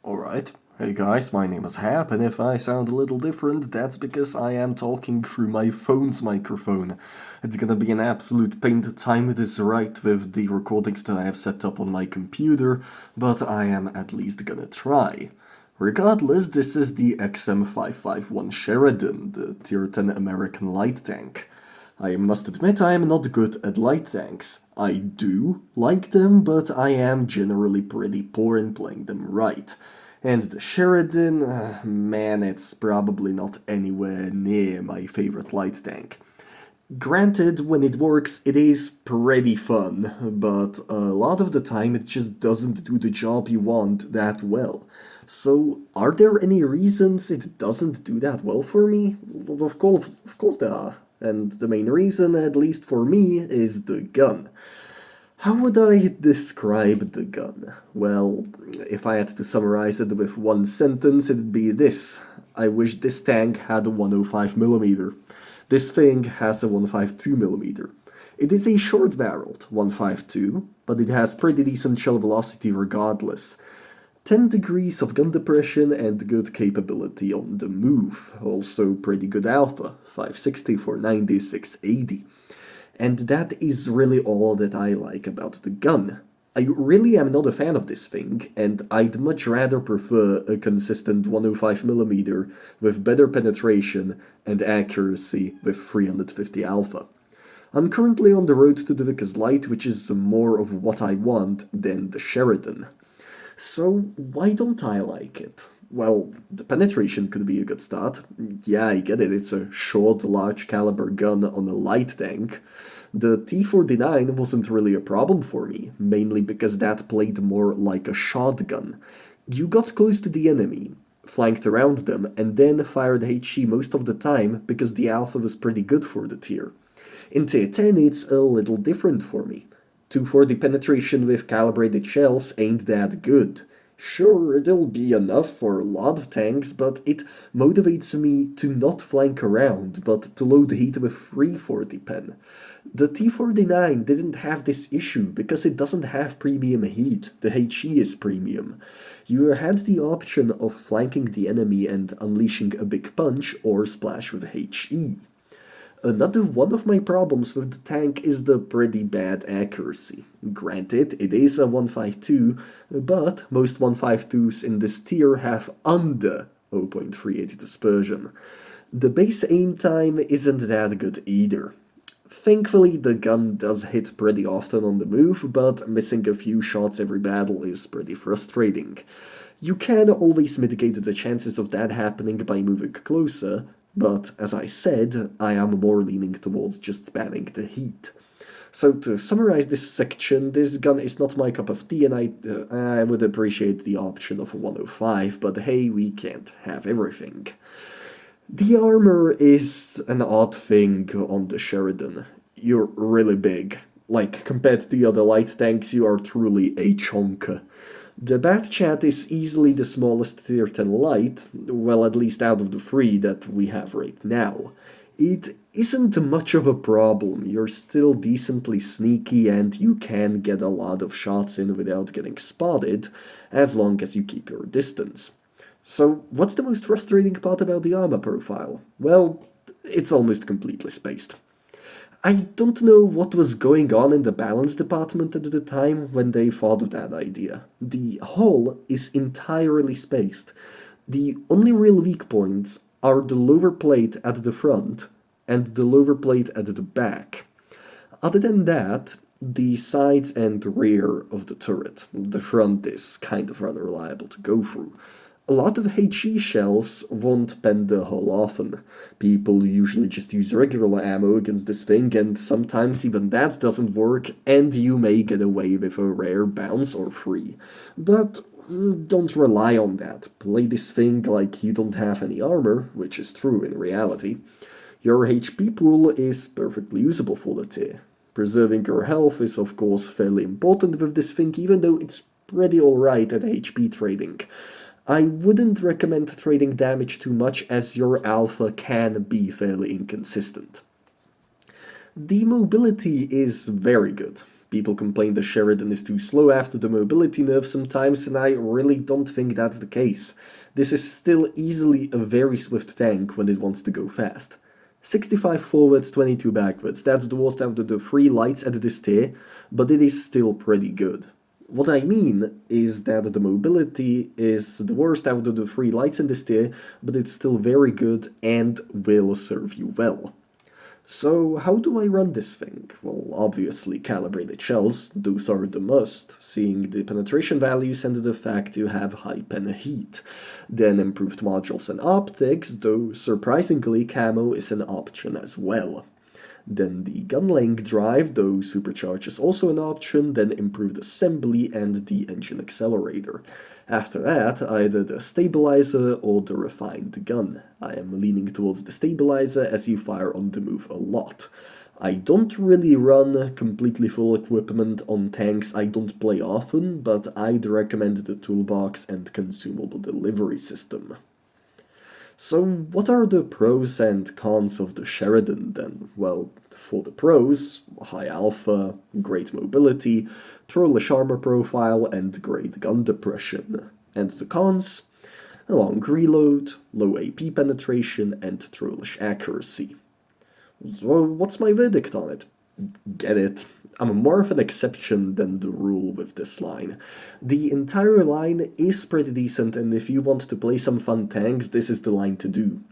Alright. Hey guys, my name is Hap, and if I sound a little different, that's because I am talking through my phone's microphone. It's gonna be an absolute pain to time this right with the recordings that I have set up on my computer, but I am at least gonna try. Regardless, this is the XM551 Sheridan, the Tier 10 American light tank. I must admit I am not good at light tanks. I do like them, but I am generally pretty poor in playing them right. And the Sheridan, man, it's probably not anywhere near my favorite light tank. Granted, when it works, it is pretty fun, but a lot of the time it just doesn't do the job you want that well. So, are there any reasons it doesn't do that well for me? Of course there are. And the main reason, at least for me, is the gun. How would I describe the gun? Well, if I had to summarize it with one sentence, it'd be this. I wish this tank had a 105mm. This thing has a 152mm. It is a short-barreled 152, but it has pretty decent shell velocity regardless. 10 degrees of gun depression and good capability on the move. Also pretty good alpha, 560 for 9680. And that is really all that I like about the gun. I really am not a fan of this thing, and I'd much rather prefer a consistent 105mm with better penetration and accuracy with 350 alpha. I'm currently on the road to the Vickers Light, which is more of what I want than the Sheridan. So why don't I like it? Well, the penetration could be a good start. Yeah, I get it, it's a short, large caliber gun on a light tank. The T-49 wasn't really a problem for me, mainly because that played more like a shotgun. You got close to the enemy, flanked around them, and then fired HE most of the time because the alpha was pretty good for the tier. In Tier 10 it's a little different for me. 240 penetration with calibrated shells ain't that good. Sure, it'll be enough for a lot of tanks, but it motivates me to not flank around, but to load heat with 340 pen. The T-49 didn't have this issue because it doesn't have premium heat, the HE is premium. You had the option of flanking the enemy and unleashing a big punch or splash with HE. Another one of my problems with the tank is the pretty bad accuracy. Granted, it is a 152, but most 152s in this tier have under 0.38 dispersion. The base aim time isn't that good either. Thankfully, the gun does hit pretty often on the move, but missing a few shots every battle is pretty frustrating. You can always mitigate the chances of that happening by moving closer, but as I said, I am more leaning towards just spamming the heat. So to summarize this section, this gun is not my cup of tea, and I would appreciate the option of a 105, but hey, we can't have everything. The armor is an odd thing on the Sheridan. You're really big. Like, compared to the other light tanks, you are truly a chonker. The Bat Chat is easily the smallest Tier 10 light, well, at least out of the three that we have right now. It isn't much of a problem, you're still decently sneaky and you can get a lot of shots in without getting spotted, as long as you keep your distance. So, what's the most frustrating part about the armor profile? Well, it's almost completely spaced. I don't know what was going on in the balance department at the time when they thought of that idea. The hull is entirely spaced. The only real weak points are the lower plate at the front and the lower plate at the back. Other than that, the sides and rear of the turret. The front is kind of unreliable to go through. A lot of HE shells won't bend the hull often. People usually just use regular ammo against this thing, and sometimes even that doesn't work, and you may get away with a rare bounce or three. But don't rely on that. Play this thing like you don't have any armor, which is true in reality. Your HP pool is perfectly usable for the tier. Preserving your health is of course fairly important with this thing, even though it's pretty alright at HP trading. I wouldn't recommend trading damage too much as your alpha can be fairly inconsistent. The mobility is very good. People complain the Sheridan is too slow after the mobility nerf sometimes, and I really don't think that's the case. This is still easily a very swift tank when it wants to go fast. 65 forwards, 22 backwards, that's the worst out of the 3 lights at this tier, but it is still pretty good. What I mean is that the mobility is the worst out of the 3 lights in this tier, but it's still very good and will serve you well. So how do I run this thing? Well, obviously calibrated shells, those are the must, seeing the penetration values and the fact you have high pen heat. Then improved modules and optics, though surprisingly camo is an option as well. Then the gun length drive, though supercharge is also an option, then improved assembly and the engine accelerator. After that, either the stabilizer or the refined gun. I am leaning towards the stabilizer as you fire on the move a lot. I don't really run completely full equipment on tanks I don't play often, but I'd recommend the toolbox and consumable delivery system. So what are the pros and cons of the Sheridan then? Well, for the pros, high alpha, great mobility, trollish armor profile, and great gun depression. And the cons? A long reload, low AP penetration, and trollish accuracy. So what's my verdict on it? Get it. I'm more of an exception than the rule with this line. The entire line is pretty decent, and if you want to play some fun tanks, this is the line to do.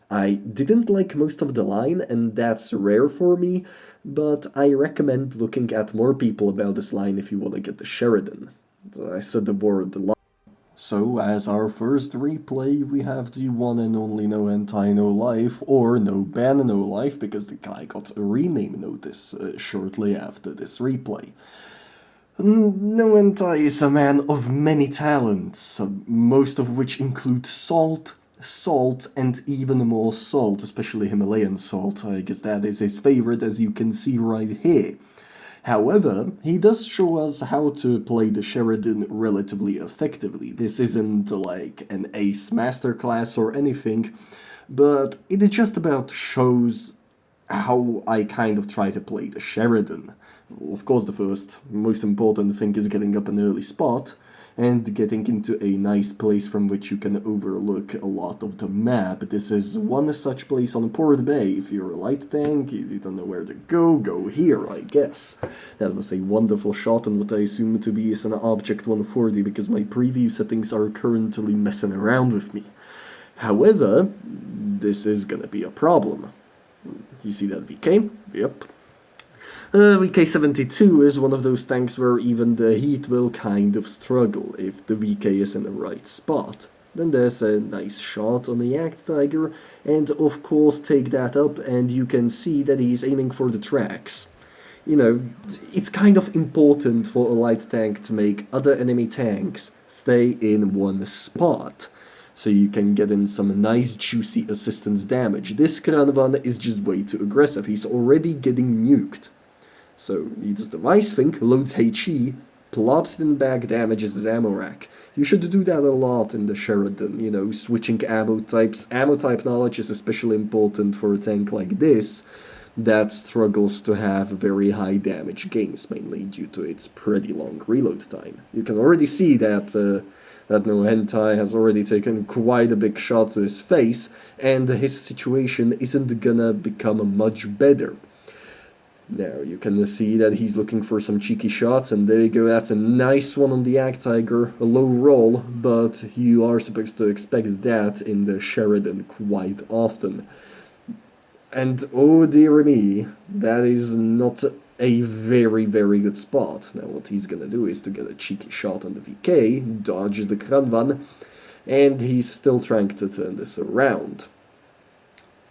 I didn't like most of the line, and that's rare for me, but I recommend looking at more people about this line if you want to get the Sheridan. I said the word a lot. So, as our first replay, we have the one and only No Hentai No Life, or No Ban No Life, because the guy got a rename notice shortly after this replay. No Hentai is a man of many talents, most of which include salt, and even more salt, especially Himalayan salt. I guess that is his favorite, as you can see right here. However, he does show us how to play the Sheridan relatively effectively. This isn't like an ace masterclass or anything, but it just about shows how I kind of try to play the Sheridan. Of course, the first, most important thing is getting up an early spot, and getting into a nice place from which you can overlook a lot of the map. This is one such place on Port Bay. If you're a light tank, you don't know where to go here, I guess. That was a wonderful shot on what I assume to be is an Object 140, because my preview settings are currently messing around with me. However, this is gonna be a problem. You see that VK? Yep. VK-72 is one of those tanks where even the heat will kind of struggle if the VK is in the right spot. Then there's a nice shot on the Yak Tiger, and of course take that up and you can see that he's aiming for the tracks. You know, it's kind of important for a light tank to make other enemy tanks stay in one spot, so you can get in some nice juicy assistance damage. This Kranvan is just way too aggressive, he's already getting nuked. So he does the nice thing, loads HE, plops it in back, damages his ammo rack. You should do that a lot in the Sheridan, you know, switching ammo types. Ammo type knowledge is especially important for a tank like this that struggles to have very high damage gains, mainly due to its pretty long reload time. You can already see that that No Hentai has already taken quite a big shot to his face, and his situation isn't gonna become much better. Now you can see that he's looking for some cheeky shots, and there you go, that's a nice one on the Yak Tiger, a low roll, but you are supposed to expect that in the Sheridan quite often. And oh dear me, that is not a very good spot. Now what he's gonna do is to get a cheeky shot on the VK, dodges the Kranvan, and he's still trying to turn this around.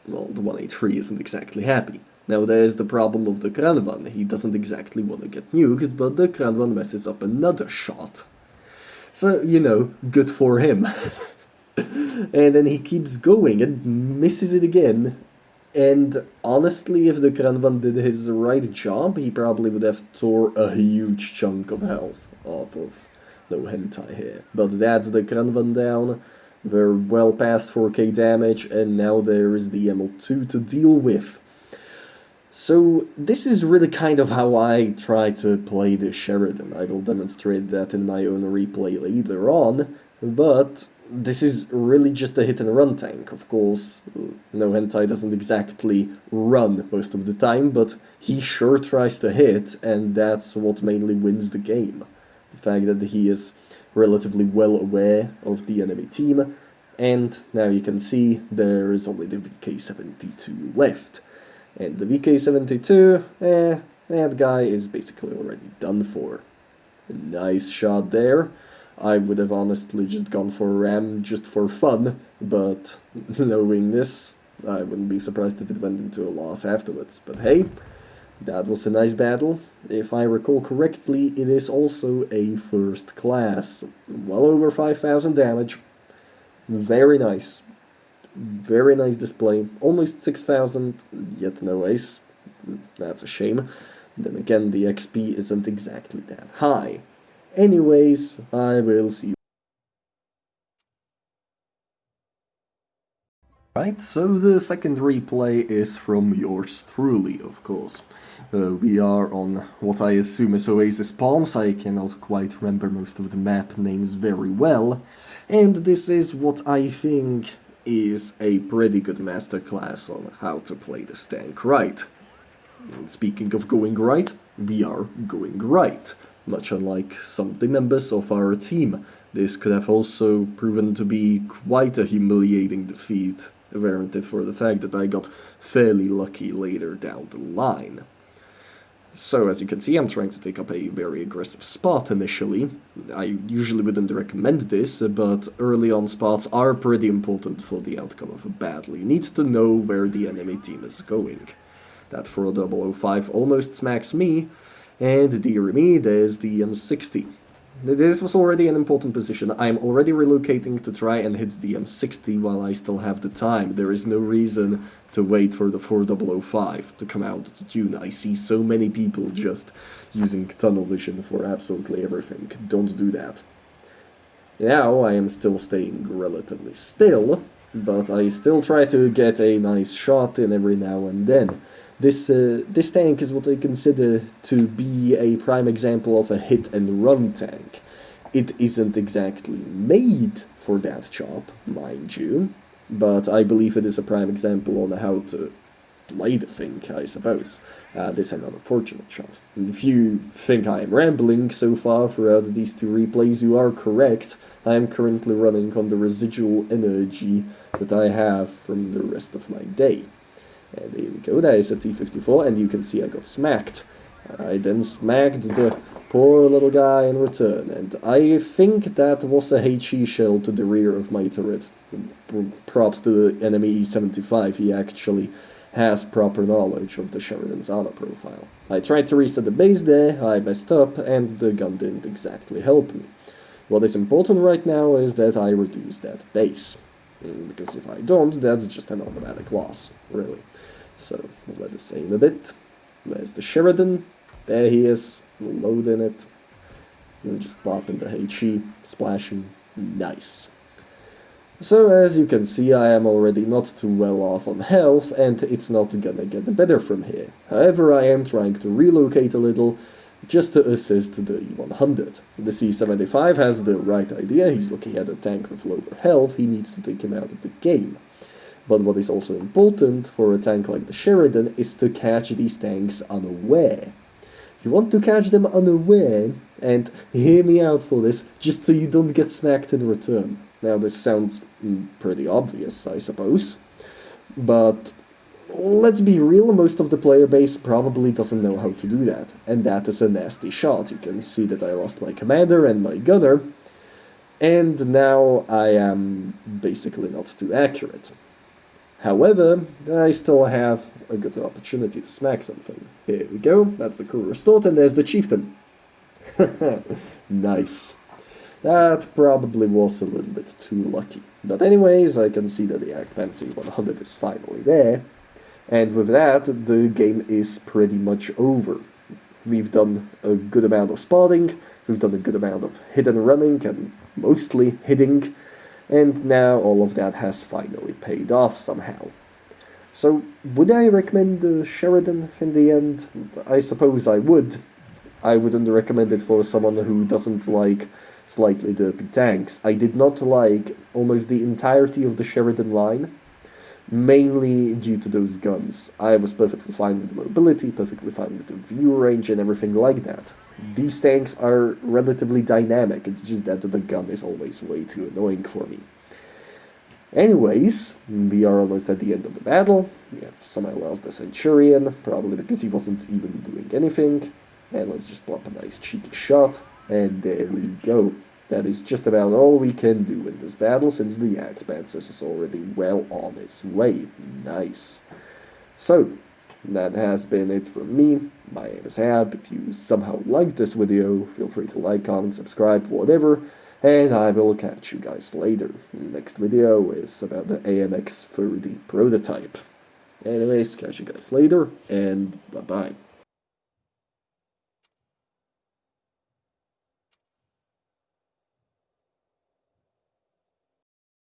Well, the 183 isn't exactly happy. Now there's the problem of the Kranvan. He doesn't exactly want to get nuked, but the Kranvan messes up another shot. So, you know, good for him. And then he keeps going and misses it again. And honestly, if the Kranvan did his right job, he probably would have tore a huge chunk of health off of No Hentai here. But that's the Kranvan down. We're well past 4k damage, and now there is the ML2 to deal with. So this is really kind of how I try to play the Sheridan. I will demonstrate that in my own replay later on, but this is really just a hit and run tank. Of course, no hentai doesn't exactly run most of the time, but he sure tries to hit, and that's what mainly wins the game. The fact that he is relatively well aware of the enemy team, and now you can see there is only the VK-72 left. And the VK-72, that guy is basically already done for. A nice shot there. I would have honestly just gone for a ram just for fun, but knowing this, I wouldn't be surprised if it went into a loss afterwards. But hey, that was a nice battle. If I recall correctly, it is also a first class. Well over 5,000 damage. Very nice. Very nice display. Almost 6,000, yet no ace. That's a shame. Then again, the XP isn't exactly that high. Anyways, I will see you. Right, so the second replay is from yours truly, of course. We are on what I assume is Oasis Palms. I cannot quite remember most of the map names very well. And this is what I think is a pretty good masterclass on how to play this tank right. And speaking of going right, we are going right. Much unlike some of the members of our team, this could have also proven to be quite a humiliating defeat, weren't it for the fact that I got fairly lucky later down the line. So as you can see, I'm trying to take up a very aggressive spot initially. I usually wouldn't recommend this, but early on spots are pretty important for the outcome of a battle. You need to know where the enemy team is going. That 4005 almost smacks me, and dear me, there's the M60. This was already an important position. I'm already relocating to try and hit the M60 while I still have the time. There is no reason to wait for the 4005 to come out of the tune. I see so many people just using tunnel vision for absolutely everything. Don't do that. Now I am still staying relatively still, but I still try to get a nice shot in every now and then. This tank is what I consider to be a prime example of a hit-and-run tank. It isn't exactly made for that job, mind you, but I believe it is a prime example on how to play the thing, I suppose. This is an unfortunate shot. If you think I am rambling so far throughout these two replays, you are correct. I am currently running on the residual energy that I have from the rest of my day. And there we go, that is a T-54, and you can see I got smacked. I then smacked the poor little guy in return, and I think that was a HE shell to the rear of my turret. Props to the enemy E-75, he actually has proper knowledge of the Sheridan's armor profile. I tried to reset the base there, I messed up, and the gun didn't exactly help me. What is important right now is that I reduce that base. Because if I don't, that's just an automatic loss, really. So, let us aim a bit. There's the Sheridan. There he is. We'll load in it. And just pop in the HE. Splashing. Nice. So, as you can see, I am already not too well off on health, and it's not gonna get better from here. However, I am trying to relocate a little, just to assist the E100. The C75 has the right idea. He's looking at a tank with lower health. He needs to take him out of the game. But what is also important for a tank like the Sheridan is to catch these tanks unaware. You want to catch them unaware, and hear me out for this, just so you don't get smacked in return. Now this sounds pretty obvious, I suppose, but let's be real, most of the player base probably doesn't know how to do that, and that is a nasty shot. You can see that I lost my commander and my gunner, and now I am basically not too accurate. However, I still have a good opportunity to smack something. Here we go, that's the crew restored, and there's the chieftain. Nice. That probably was a little bit too lucky. But anyways, I can see that the Actpan 100 is finally there. And with that, the game is pretty much over. We've done a good amount of spotting, we've done a good amount of hit and running, and mostly hitting, and now all of that has finally paid off somehow. So, would I recommend the Sheridan in the end? I suppose I would. I wouldn't recommend it for someone who doesn't like slightly derpy tanks. I did not like almost the entirety of the Sheridan line, mainly due to those guns. I was perfectly fine with the mobility, perfectly fine with the view range and everything like that. These tanks are relatively dynamic, it's just that the gun is always way too annoying for me. Anyways, we are almost at the end of the battle. We have somehow lost the Centurion, probably because he wasn't even doing anything. And let's just plop a nice cheeky shot, and there we go. That is just about all we can do in this battle, since the Jagdpanzers is already well on its way. Nice. So, that has been it from me. My name is Hab. If you somehow liked this video, feel free to like, comment, subscribe, whatever. And I will catch you guys later. The next video is about the AMX 30 prototype. Anyways, catch you guys later, and bye-bye.